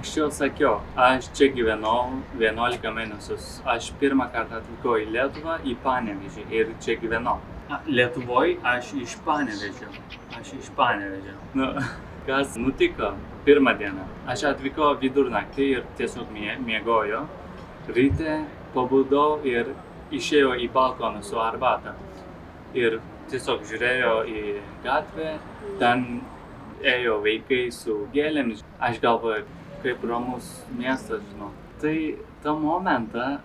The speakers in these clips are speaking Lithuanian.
Anksčiau sakiau, aš čia gyvenau 11 mėnesius. Aš pirmą kartą atvykau į Lietuvą, į Panevėžį ir čia gyvenau. Lietuvoje aš iš Panevėžio. Kas nutiko pirmą dieną? Aš atvykau vidurnaktį ir tiesiog miegojo. Ryte pabudau ir išėjau į balkoną su arbata. Ir tiesiog žiūrėjau į gatvę, ten ėjo vaikai su gėlėmis. Aš galvoju, kaip ramus miestas, žinau. Tai tą momentą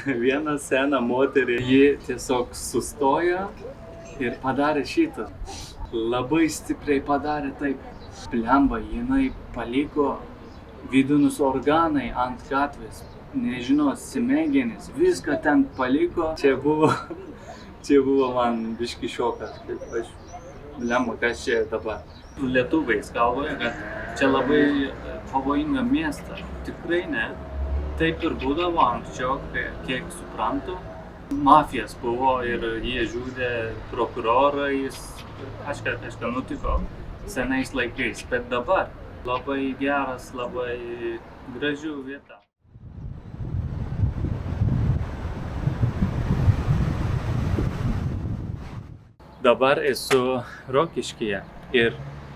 viena sena moterį, ji tiesiog sustojo ir padarė šitą. Labai stipriai padarė taip. Blemba, jinai paliko vidinius organai ant gatvės. Nežinau, smegenys, viską ten paliko. Čia buvo man biški šokas, kaip aš, blemba, kas čia dabar. Lietuviais galvoja, kad čia labai pavojinga miesta. Tikrai ne. Taip ir būdavo anksčiau, kiek suprantu. Mafijas buvo ir jie žudė prokurorais. Kažką nutiko senais laikais, bet dabar labai geras, labai gražių vieta. Dabar esu Rokiškyje ir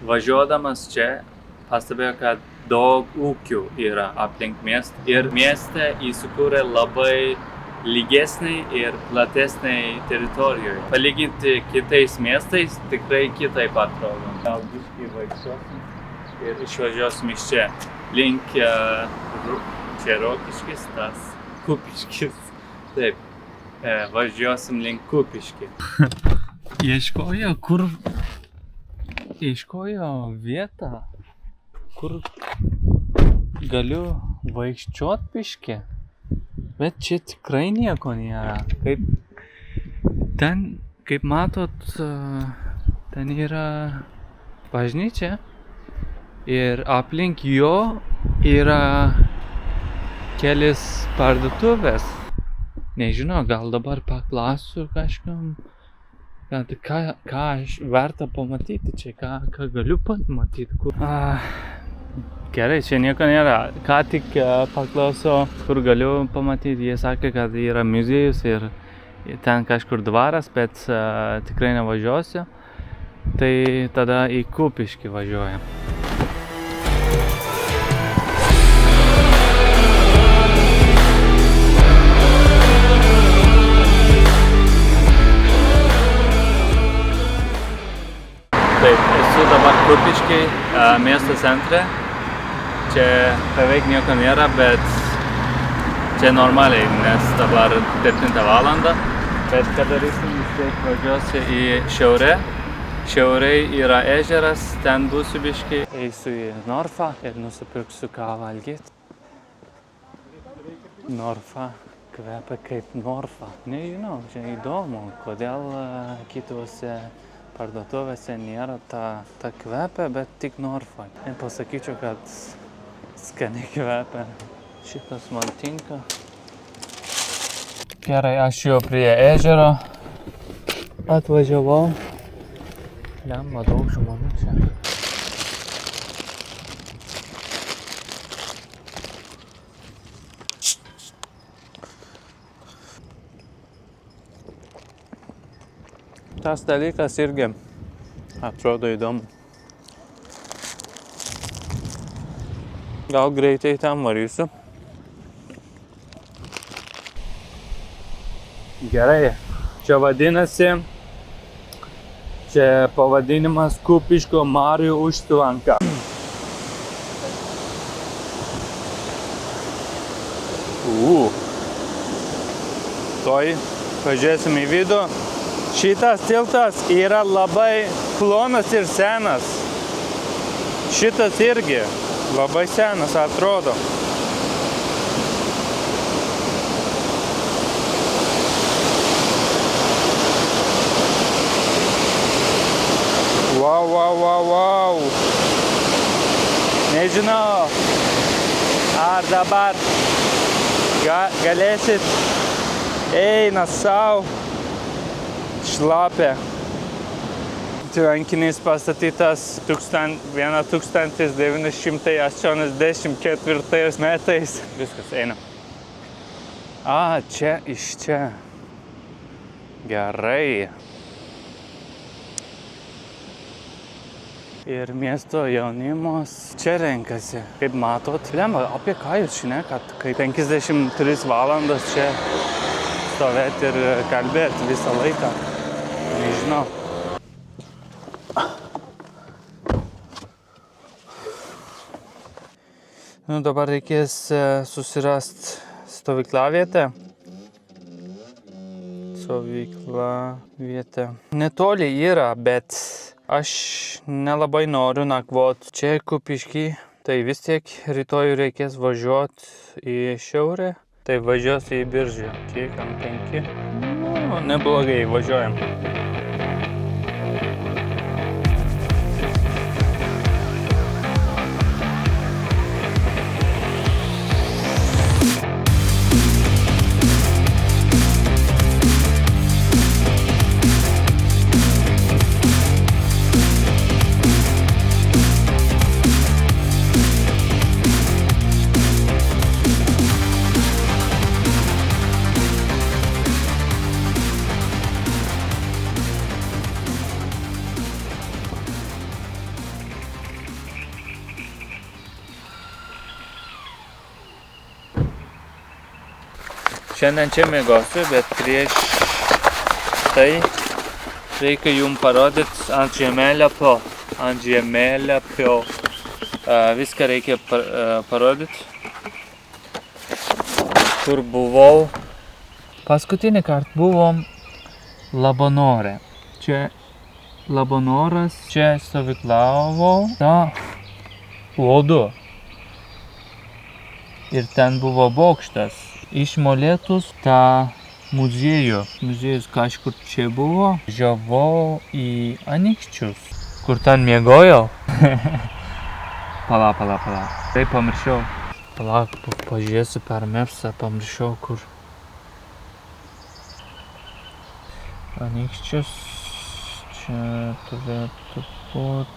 važiuodamas čia pastebėjau, kad daug ūkių yra aplink miestą ir mieste įsikūrė labai lygesnei ir platesnei teritorijoje. Palyginti kitais miestais tikrai kitaip atrodo. Gal biškį vaikščiosim ir išvažiuosim iš čia. Link čia Rokiškis, tas Kupiškis. Taip, važiuosim link Kupiškį. Ieškojo vietą, kur galiu vaikščiot biškį, bet čia tikrai nieko nėra. Kaip matot, ten yra bažnyčia ir aplink jo yra kelis parduotuvės. Nežinau, gal dabar paklausiu kažkam. Ką aš verta pamatyti čia, ką galiu pamatyti. Gerai, čia nieko nėra. Ką tik paklausiau, kur galiu pamatyti. Jie sakė, kad yra muziejus ir ten kažkur dvaras, bet tikrai nevažiuosiu. Tai tada į Kupiškį važiuojam. Taip, esu dabar Kupišky, miesto centre. Čia beveik nieko nėra, bet čia normaliai, nes dabar 7 valandą. Bet ką darysim, vis tiek važiuosiu į šiaurę. Šiaurėj yra ežeras, ten būsiu biškį. Eisiu į Norfą ir nusipirksiu ką valgyti. Norfa kvepia kaip Norfa. Nežinau, čia įdomu, kodėl kitose parduotuvėse nėra ta kvepia, bet tik Norfa. Pasakyčiau, kad skaniai kvepia. Šitas man tinka. Gerai, aš jau prie ežero atvažiavau. Lemba, daug žmonių čia. Tas dalykas irgi atrodo įdomu. Gal greitai ten varysiu. Gerai, čia vadinasi, čia pavadinimas Kupiškio marių užtvanka. Toj, pažiūrėsim į vidų. Šitas tiltas yra labai plonas ir senas. Šitas irgi labai senas atrodo. Wow. Nežinau, ar dabar galėsit eina sau. Šlapia. tvenkinys pastatytas 1984 metais. Viskas, einam. Čia, iš čia. Gerai. Ir miesto jaunimas čia renkasi. Kaip matot, lemba, apie ką jūs šnekat, kai 53 valandas čia stovėti ir kalbėti visą laiką. Nežinau. Dabar reikės susirasti stovyklavietę. Netoli yra, bet aš nelabai noriu nakvoti čia Kupišky. Tai vis tiek rytoj reikės važiuoti į šiaurę. Tai važiuosiu į Biržę. Kiek ant 5? Neblogai, važiuojam. Šiandien čia mėgosiu, bet prieš tai reikia jums parodyti ant žemėlapio. Viską reikia parodyti, kur buvau. Paskutinį kartą buvom Labanore. Čia Labonoras, čia stovyklavau lodu. Ir ten buvo bokštas. Iš molėtus tą muziejų. Muziejus kažkur čia buvo. Važiavau į Anykščius, kur ten miegojau. Pala. Tai pamiršau. Pala, pažiūrėsiu per Mapsą, pamiršau kur. Anykščius. Čia turėtų būt.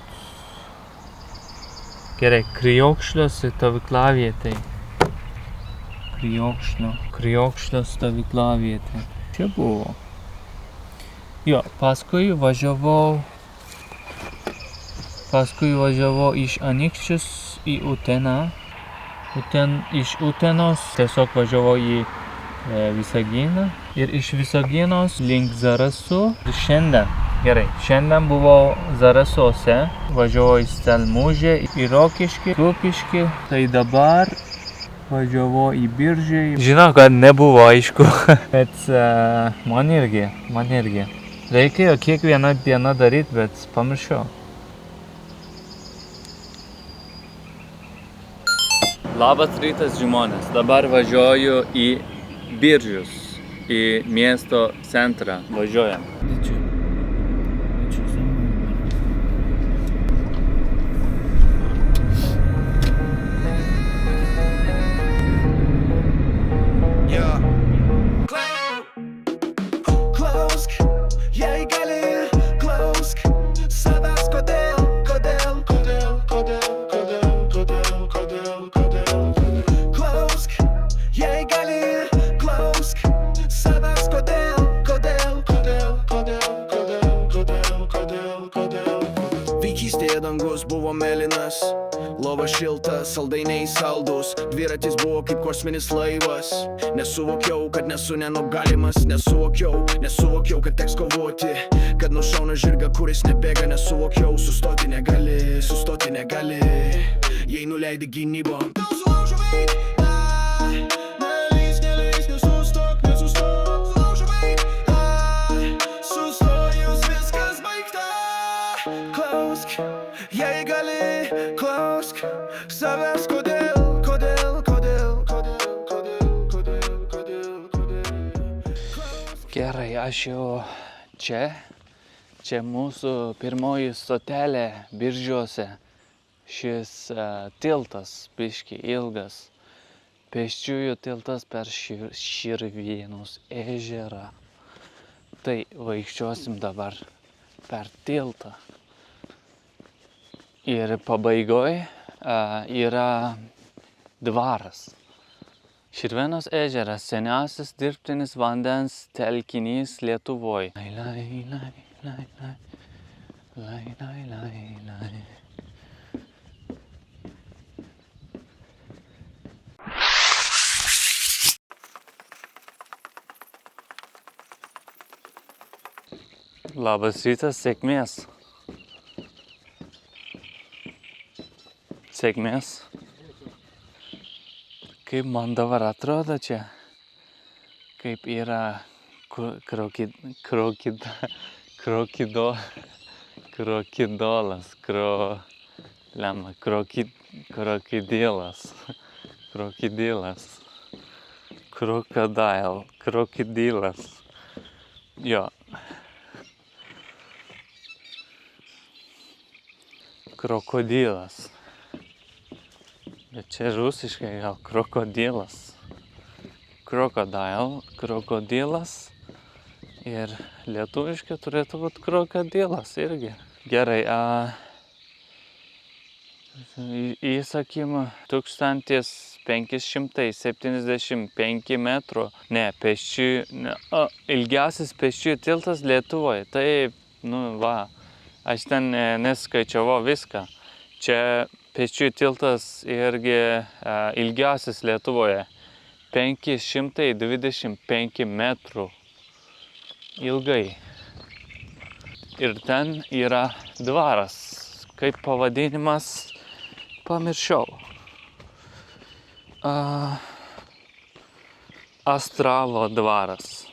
Gerai, Kriokšlio stovyklavietė. Kriokšlio stovyklavietė. Čia buvo. Jo, paskui važiavau iš Anykščius į Uteną. Iš Utenos tiesiog važiavau į Visaginą. Ir iš Visaginos link Zarasų. Šiandien buvau Zarasuose. Važiavau į Stelmužę, į Rokiškį, Kupiškį. Tai dabar važiavau į Biržę. Žinau, kad nebuvo aišku, bet man irgi. Reikėjo kiekvieną dieną daryti, bet pamiršau. Labas rytas, žmonės. Dabar važiuoju į Biržus, į miesto centrą. Važiuojam. Dangus buvo mėlynas, lova šilta, saldainiai saldus, dviratis buvo kaip kosminis laivas. Nesuvokiau, kad nesu nenugalimas, nesuvokiau, kad teks kovoti, kad nušauna žirgą, kuris nebėga, nesuvokiau, sustoti negali, jei nuleidi gynybą. Jei gali, klausk savęs, kodėl. Gerai, aš jau čia mūsų pirmoji stotelė Biržuose. Šis tiltas biški ilgas. Pėsčiųjų tiltas per Širvėnus ežerą. Tai vaikščiosim dabar per tiltą. Ir pabaigoje yra dvaras. Širvėnos ežeras – seniausias dirbtinis vandens telkinys Lietuvoje. Lai, lai, lai, lai, lai. Lai, lai, lai, lai. Labas rytas, sėkmės. Sėkmės. Kaip man dabar atrodo čia, kaip yra krokidolas, krokodilas. Jo. Krokodilas. Bet čia rusiškai gal krokodilas. Krokodilas. Ir lietuviškai turėtų būti krokodilas irgi. Gerai, įsakymą 1575 metrų. Ne, ilgiausias pėsčiųjų tiltas Lietuvoje. Taip, aš ten neskaičiavau viską. Čia pėsčiųjų tiltas irgi ilgiausias Lietuvoje. 525 metrų ilgai. Ir ten yra dvaras. Kaip pavadinimas, pamiršau. Astravo dvaras.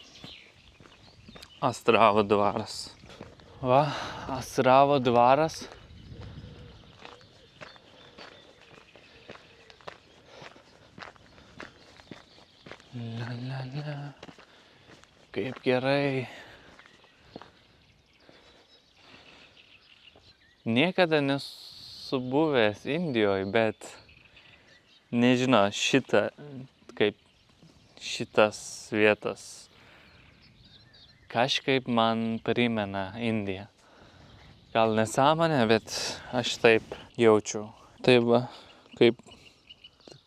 Va, Astravo dvaras. Kaip gerai. Niekada nesu buvęs Indijoje, bet nežinau kaip šitas vietas. Kažkaip man primena Indiją. Gal nesąmonė, bet aš taip jaučiu. Tai va, kaip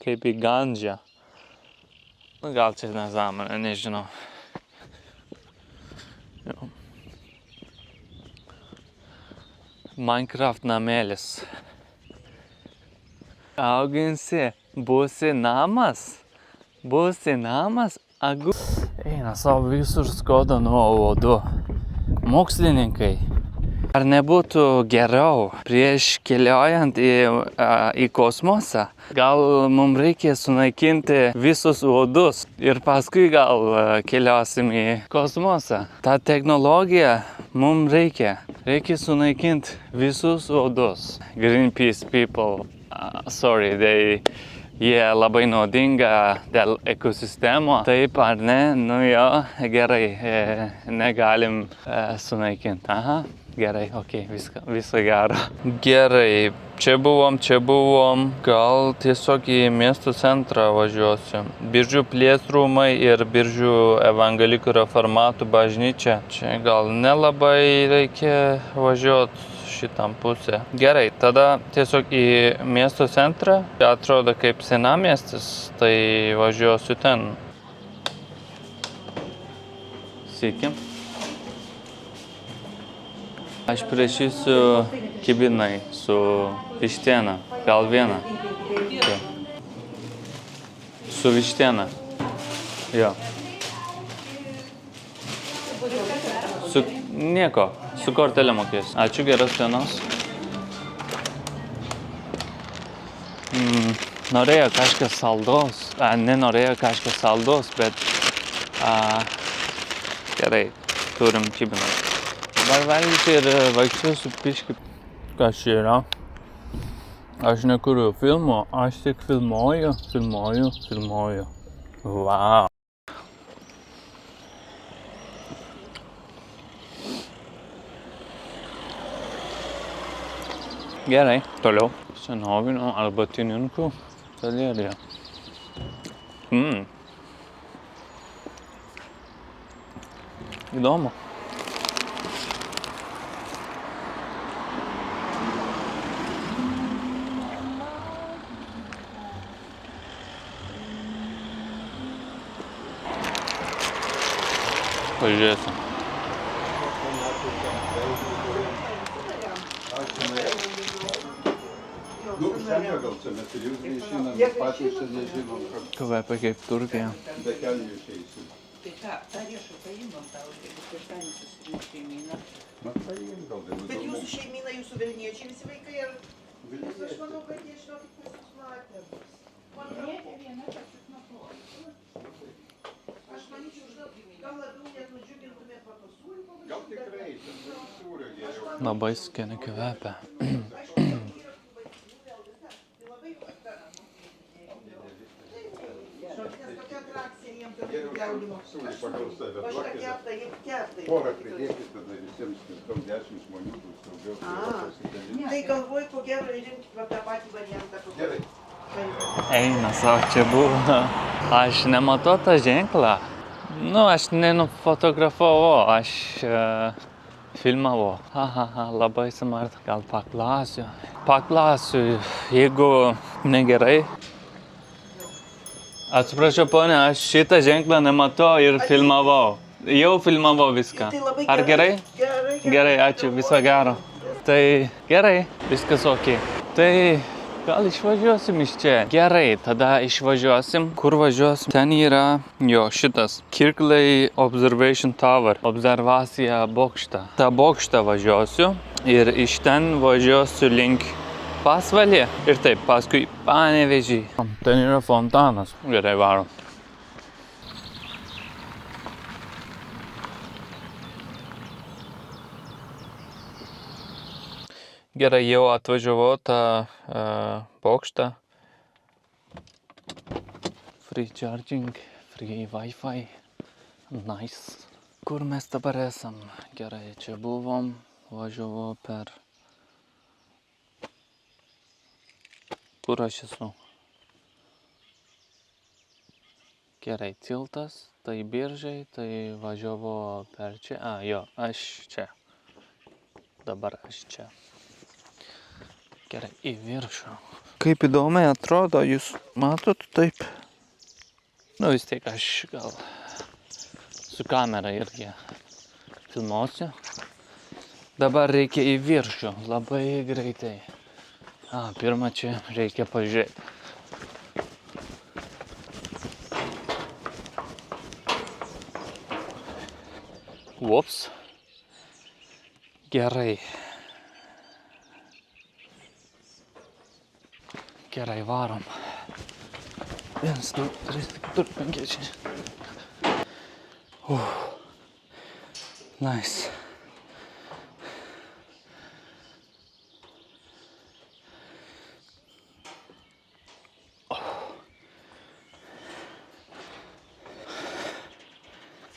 į Gandžią. Gal čia nesąmonė, nežinau. Jo. Minecraft namelis. Auginsi, būsi namas. Eina savo visur skoda nuo uodų. Mokslininkai. Ar nebūtų geriau prieš keliaujant į kosmosą? Gal mums reikia sunaikinti visus uodus ir paskui gal keliausim į kosmosą. Ta technologija mums reikia. Reikia sunaikinti visus uodus. Greenpeace people, jie labai naudinga dėl ekosistemo. Taip ar ne? Gerai, negalim sunaikinti. Aha. Gerai, okei, visą gerą. Gerai, čia buvom. Gal tiesiog į miesto centrą važiuosiu. Biržų plėsrūmai ir Biržų evangelikų reformatų bažnyčia. Čia gal nelabai reikia važiuoti šitam pusę. Gerai, tada tiesiog į miesto centrą. Atrodo kaip senamiestis, tai važiuosiu ten. Sveiki. Aš prašysiu kibinai su vištiena. Gal vieną? Jo. Su vištiena. Jo. Nieko. Su kortelė mokėsiu. Ačiū, geros dienos. Norėjo kažkas saldos. Nenorėjo kažkas saldos, bet gerai, turim kibiną. Dabar valgyti ir vaikščiosiu piškį. Kas čia yra? Aš nekuriu filmo, aš tik filmuoju. Vau. Gerai, toliau. Senovinių arbatininkų galerija. Įdomu. Pažiūrėsim. Nu, seniau gal čia mes ir jūs neišinam, mes patys čia nežinom, kad Kvepia kaip Turkija. be kelių išeisim. Tai tą riešutą imam tau, jeigu pirštanių susirinks šeimyną. Na, paim gal, tai Bet įdomu. jūsų šeimyna, jūsų Vilniečiai visi vaikai, ar... Nes aš manau, kad jie žinokit, pas jūs matė. Aš manyčiau, žinot, gal labiau net nudžiugintumėt va to sūrį pavadinti. Gal tikrai, čia sūrio geriau. Labai skaniai kvepia. Aišku, yra tų vaikų, vėl visą. Tai labai jų atpena. Žinokit, nes tokia atrakcija jiems tada jaudimo. Sūrį pagal save O šitą duokite. keptą, jie keptą. Porą pridėkit tada visiems, nes gal 10 žmonių bus daugiau, tai A. pasidalinti. Tai galvoju, ko gero, rinkti va tą patį variantą. kokį- Gerai. Eina savo, čia buvo. Aš nematau tą ženklą. Nu, aš nenufotografavau, aš filmavau. Aha, labai smart. Gal paklausiu. Paklausiu, jeigu negerai. Atsiprašau, ponia, aš šitą ženklą nematau ir filmavau. Jau filmavau viską. Tai labai Ar gerai? Gerai. Gerai, ačiū, viso gero. Tai gerai, viskas ok. Tai gal išvažiuosim iš čia. Gerai, tada išvažiuosim. Kur važiuosim? Ten yra jo šitas Kirkley Observation Tower. Observacija bokštą. Ta bokštą važiuosiu ir iš ten važiuosiu link Pasvalį ir taip, paskui Panevėžį. Ten yra fontanas. Gerai, varom. Gerai, jau atvažiavau tą bokštą. Free charging, free Wi-Fi. Nice. Kur mes dabar esam? Gerai, čia buvom. Važiavau per... Kur aš esu? Gerai, tiltas, tai biržai, tai važiavau per čia. A, jo, aš čia. Dabar aš čia. Gerai, į viršų. Kaip įdomiai atrodo, jūs matot taip? Nu vis tiek aš gal su kamera irgi filmuosiu. Dabar reikia į viršų, labai greitai. A, pirmą čia reikia pažiūrėti. Ups. Gerai. Gerai, varom. 1, 2, 3, 4, 5, 6. Nice.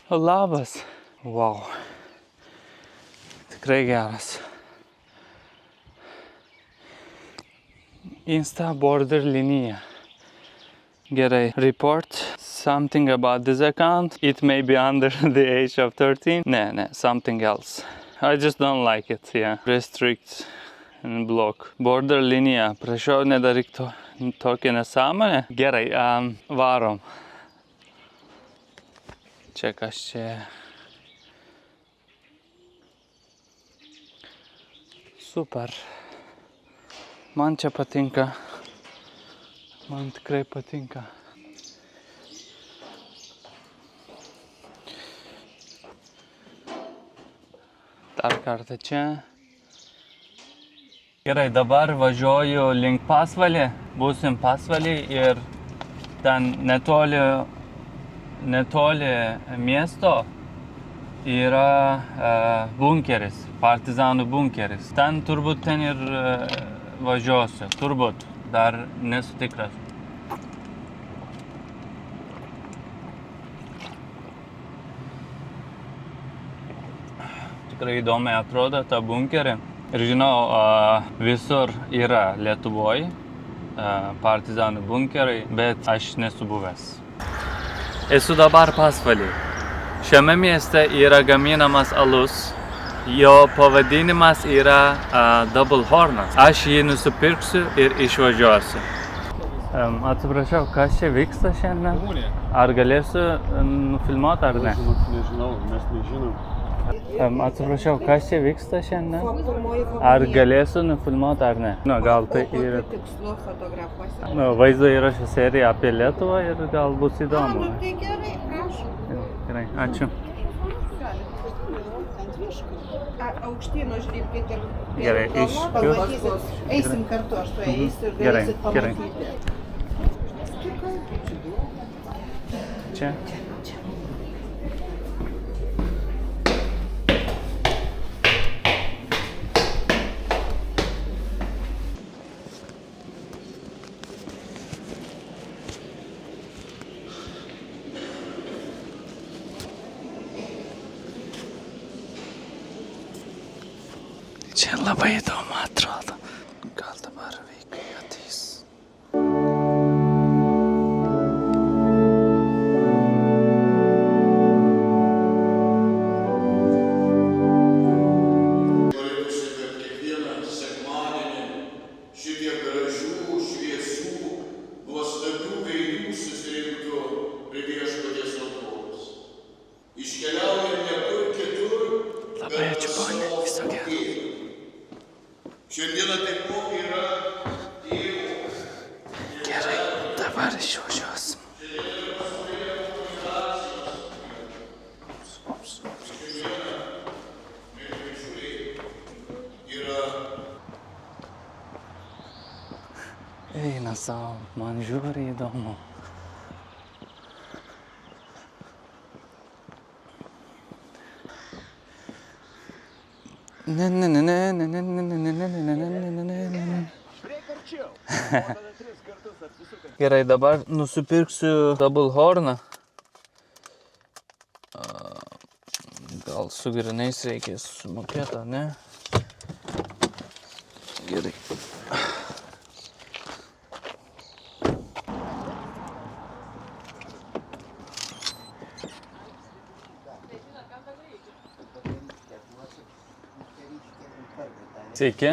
Labas. Wow. Tikrai geras. Insta border linija. Gerai. Report something about this account. It may be under the age of 13. Ne, something else. I just don't like it, yeah. Restrict and block. Border linija. Prašau, nedaryk tokią nesąmonę. Gerai, varom. Čia kas čia. Super. Man čia patinka. Man tikrai patinka. Dar kartą čia. Gerai, dabar važiuoju link Pasvalį. Būsim Pasvalį ir ten netoli miesto yra bunkeris, partizanų bunkeris. Ten turbūt ten ir važiuosiu, turbūt, dar nesu tikras. Tikrai įdomiai atrodo tą bunkerį. Ir žinau, visur yra Lietuvoj partizanų bunkeriai, bet aš nesu buvęs. Esu dabar Pasvalį. Šiame mieste yra gaminamas alus. Jo pavadinimas yra Double Hornas. Aš jį nusipirksiu ir išvažiuosiu. Atsiprašau, kas čia vyksta šiandien? Komunija. Ar galėsiu nufilmuoti ar ne? Nežinau, mes nežinom. Atsiprašau, kas čia vyksta šiandien? Ar galėsiu nufilmuoti ar ne? Nu, gal tai yra Tikslu fotografuosi. vaizdo įrašų serija apie Lietuvą ir gal bus įdomu. Nu tai gerai, prašom. Gerai, ačiū. Aukštyn užlipkit ir Gerai, pamatysit. Eisim kartu, aš tu eisiu ir Gerai, galėsit gerai. pamatyti. Čia. Čia labai įdomu atrodo. Gal dabar vaikai ateis. Norėtųsi, kad kiekvieną sekmadienį šitiek gražių, šviesių, nuostabių veidų susirinktų prie viešpaties altoriaus. Iškeliaujant niekur kitur, Labai ačiū, ponė. Viso gero. Šiandieną taipogi yra Dievo. Gerai, dabar išvažiuosim. Eina savo, man žiūri įdomu. Gerai, dabar nusipirksiu double horną. Gal su grinais reikės sumokėti, ne? Gerai. Sveiki,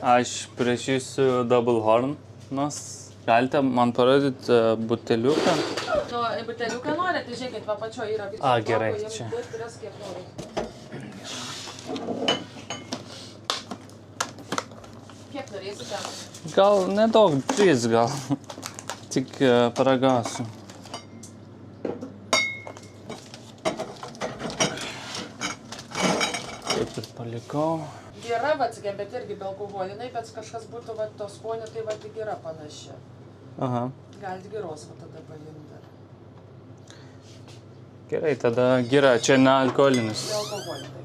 aš prašysiu double hornas. Galite man parodyti buteliuką? Nu, buteliuką norite, žiūrėkit, va pačio yra visų. A, gerai, čia. Kiek norite. Kiek norėsite? Gal nedaug, 3 gal. Tik paragausiu. Taip ir palikau. Gira, va, sakėm, bet irgi be alkoholinai, bet kažkas būtų, va, to skonio, tai va, tik gira panaši. Aha. Galite giros, va, tada paimti. Gerai, tada gira, čia ne alkoholinis. Be alkoholinai.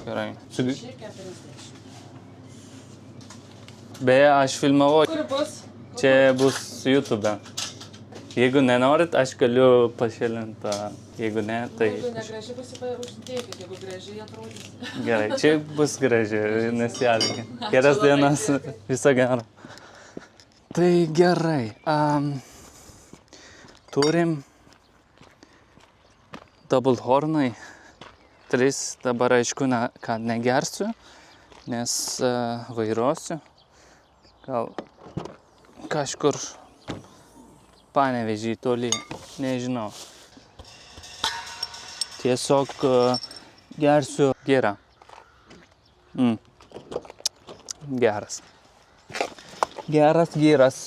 Gerai. Šiek 40. Beje, aš filmavau. Kur bus? Čia bus YouTube. Jeigu nenorit, aš galiu pašėlinti. Jeigu ne, tai... Jeigu negražiai bus, uždėkit, jeigu gražiai atrodys. Gerai, čia bus gražiai, nesijaudink. Geras dienas, viso gero. Tai gerai. Turim double hornai. 3 dabar aišku, kad negersiu, nes vairuosiu. Gal kažkur Panevėžį toli, nežinau. Tiesiog gersiu girą. Geras. Geras giras.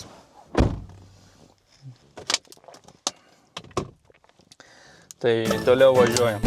Tai toliau važiuojam.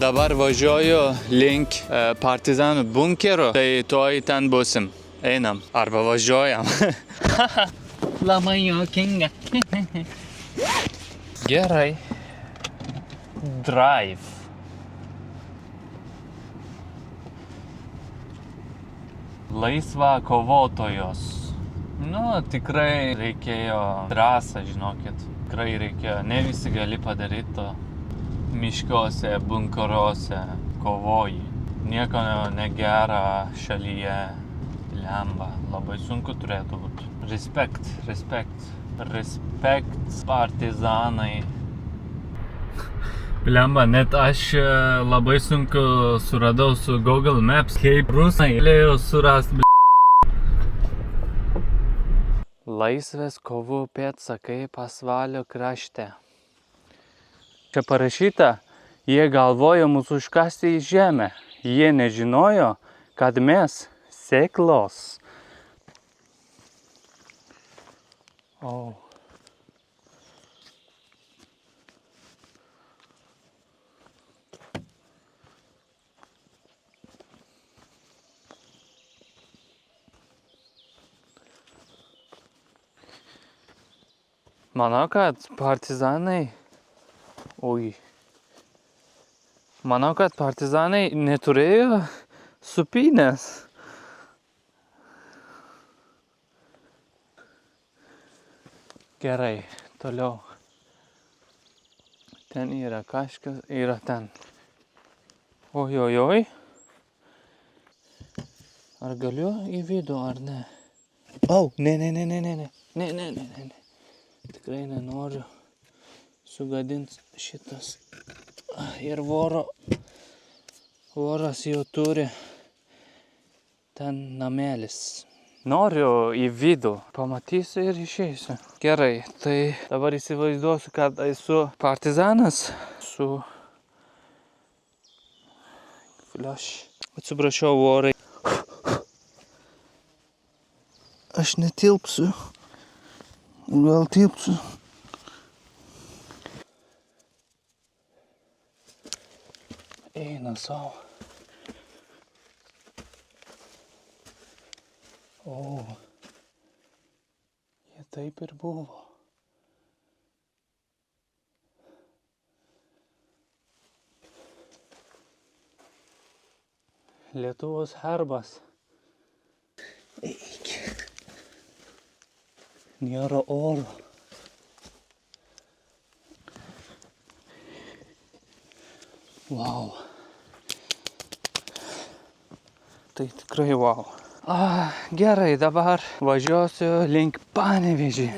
Dabar važiuoju link partizanų bunkerio, tai tuoj ten busim. Einam, arba važiuojam. Labai juokinga. Gerai. Drive. laisva kovotojos. Nu, tikrai reikėjo drąsą, žinokit. Tikrai reikėjo, ne visi gali padaryti to. Miškuose, bunkaruose kovoji. Nieko negera šalyje. Lemba, labai sunku turėtų būti. Respekt, partizanai. Lemba, net aš labai sunku suradau su Google Maps, kaip rusai galėjo surasti. Laisvės kovų pėdsakai Pasvalio krašte. Čia parašyta, jie galvojo mus užkasti į žemę. Jie nežinojo, kad mes sėklos. Oh. Manau, kad partizanai neturėjo supynės. Gerai, toliau. Ten yra kažkas, yra ten. Ojojoj. Ar galiu į vidų, ar ne? Ne. Tikrai nenoriu sugadinti šitas. Ir voras jau turi ten namelis. Noriu į vidų, pamatysiu ir išeisiu. Gerai, tai dabar įsivaizduosiu, kad esu partizanas su atsiprašau, vorai. Aš netilpsiu. Gal tilpsiu. Eina savo. O, jie taip ir buvo. Lietuvos herbas. Eik. Nėra oro. Wow. Tai tikrai wow. Gerai, dabar važiuosiu link Panevėžį.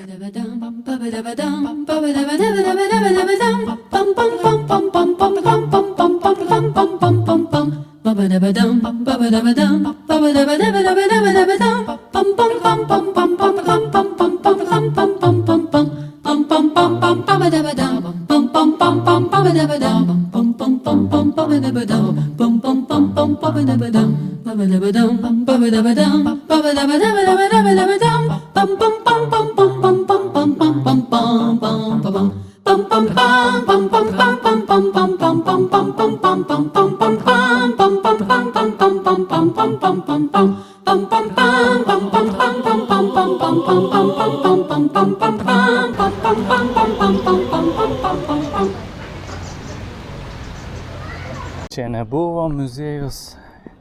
Čia nebuvo muziejus,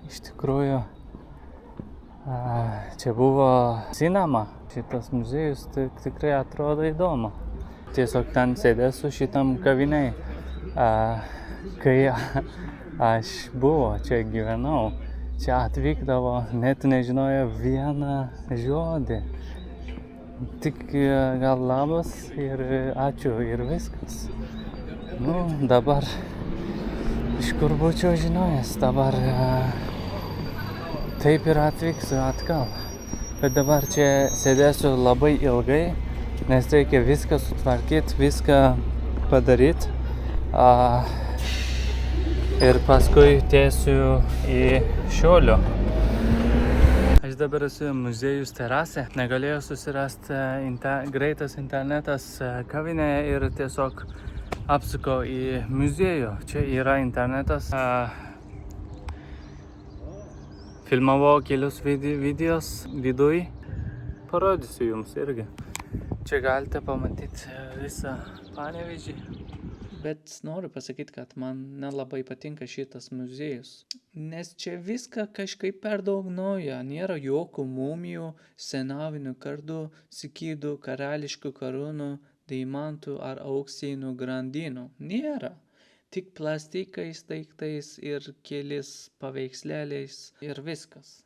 iš tikrųjų, čia buvo cinema. Šitas muziejus tikrai atrodo įdomu. Tiesiog ten sėdėsiu šitam kaviniai. Kai aš čia gyvenau, čia atvykdavo, net nežinojo vieną žodį. Tik gal labas ir ačiū ir viskas. Nu, dabar iš kur būčiau žinojęs, dabar taip ir atvyksiu atgal. Bet dabar čia sėdėsiu labai ilgai, nes reikia viską sutvarkyti, viską padaryti. Ir paskui tiesiu į Šiaulių. Aš dabar esu muziejus terase, negalėjau susirasti greitas internetas kavinėje ir tiesiog apsukau į muziejų. Čia yra internetas. Filmavau kelius videos viduj. Parodysiu jums irgi. Čia galite pamatyti visą Panevėžį. Bet noriu pasakyti, kad man nelabai patinka šitas muziejus. Nes čia viską kažkaip per daug nauja. Nėra jokių mumijų, senovinių kardų, skydų, karališkų karūnų, deimantų ar auksinių grandinų. Nėra. Tik plastikais daiktais ir kelis paveikslėliais ir viskas.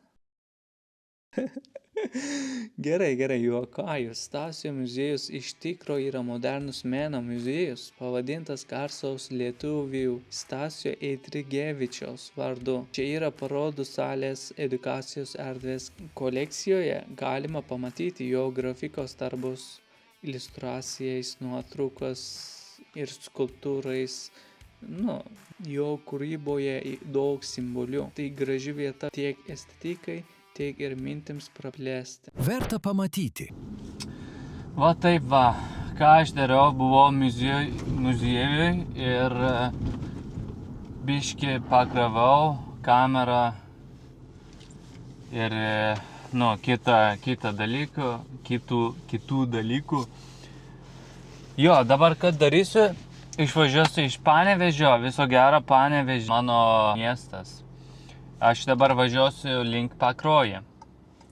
Gerai, juokauju. Stasio muziejus iš tikro yra modernus meno muziejus, pavadintas garsaus lietuvių Stasio Eidrigevičiaus vardu. Čia yra parodų salės, edukacijos erdvės. Kolekcijoje galima pamatyti jo grafikos darbus, iliustracijas, nuotraukas ir skulptūrais. Jo kūryboje daug simbolių. Tai graži vieta tiek estetikai, tiek ir mintims praplėsti. Verta pamatyti. Va taip va, ką aš dariau, buvau muziejui ir biškį pakravau kamerą ir kitų dalykų. Jo, dabar ką darysiu, išvažiuosiu iš Panevėžio, viso gero Panevėžio, mano miestas. Aš dabar važiuosiu link Pakruojo.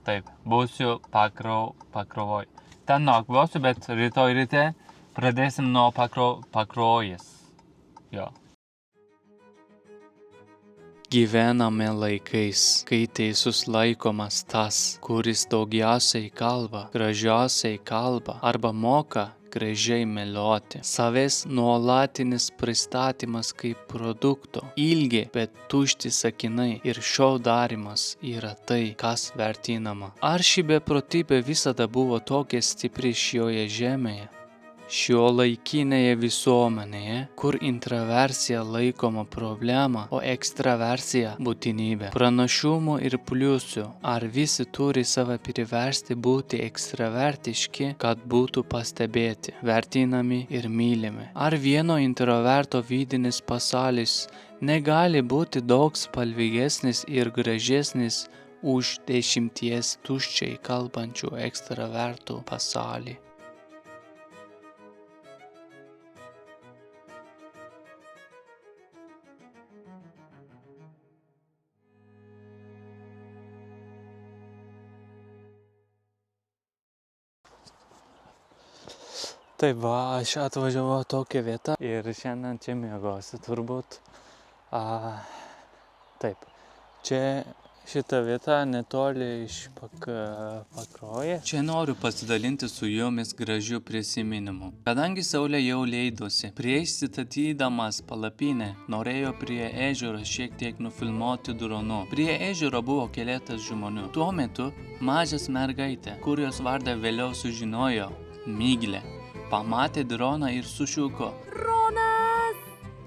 Taip, būsiu Pakruojoj. Ten nakvosiu, bet rytoj ryte pradėsim nuo Pakruojas. Jo. Gyvename laikais, kai teisus laikomas tas, kuris daugiausiai kalba, gražiausiai kalba arba moka gražiai meluoti. Savęs nuolatinis pristatymas kaip produkto. Ilgi, bet tušti sakinai ir šou darymas yra tai, kas vertinama. Ar ši beprotybė visada buvo tokia stipri šioje žemėje? Šiuolaikinėje visuomenėje, kur intraversija laikoma problema, o ekstraversija būtinybė. Pranašumų ir pliusų. Ar visi turi save priversti būti ekstravertiški, kad būtų pastebėti, vertinami ir mylimi? Ar vieno introverto vidinis pasaulis negali būti daug spalvingesnis ir gražesnis už 10 tuščiai kalbančių ekstravertų pasaulį? Taip va, aš atvažiavau tokią vietą ir šiandien čia miegosiu turbūt. Taip, čia šita vieta netoli iš Pakruojo. Čia noriu pasidalinti su jumis gražiu prisiminimu. Kadangi saulė jau leidosi, prieš statydamas palapinę norėjau prie ežero šiek tiek nufilmuoti dronu. Prie ežero buvo keletas žmonių. Tuo metu mažas mergaitė, kurios vardą vėliau sužinojo, Miglė, pamatė droną ir sušuko Dronas!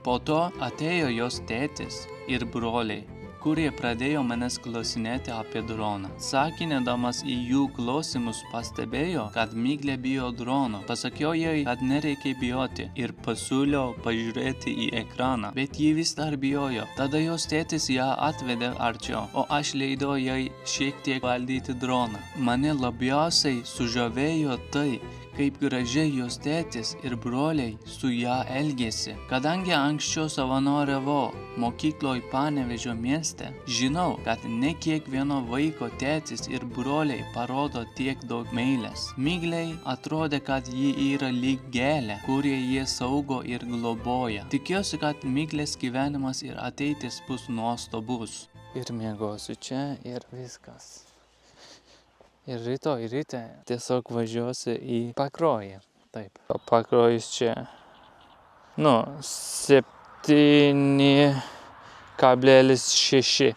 Po to atėjo jos tėtis ir broliai, kurie pradėjo manęs klausinėti apie droną. Sakinėdamas į jų klausimus pastebėjo, kad Miglė bijo drono. Pasakiau jai, kad nereikia bijoti ir pasiūliau pažiūrėti į ekraną, bet ji vis dar bijojo. Tada jos tėtis ją atvedė arčiau, o aš leidau jai šiek tiek valdyti droną. Mane labiausiai sužavėjo tai, kaip gražiai jos tėtis ir broliai su ją elgėsi. Kadangi anksčiau savanoriavau mokykloj Panevėžio mieste, žinau, kad ne kiekvieno vaiko tėtis ir broliai parodo tiek daug meilės. Miglei atrodė, kad ji yra lyg gėlė, kurie jie saugo ir globoja. Tikiuosi, kad Miglės gyvenimas ir ateitis bus nuostabus. Ir miegosiu čia ir viskas. Ir rytoj ryte tiesiog važiuosiu į Pakruojį. Taip. Pakruojis čia. 7,6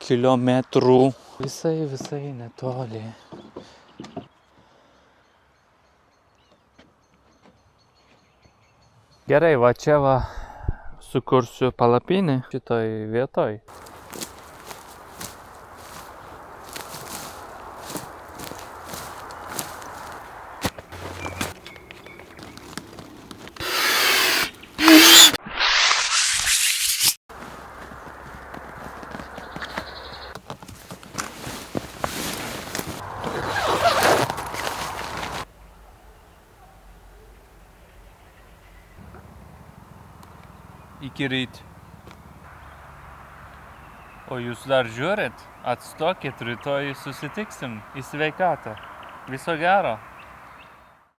kilometrų. Visai netoli. Gerai, va čia va sukursiu palapinę šitoj vietoj. Iki ryt. O jūs dar žiūrit? Atstokit, rytoj susitiksim. Į sveikatą. Viso gero.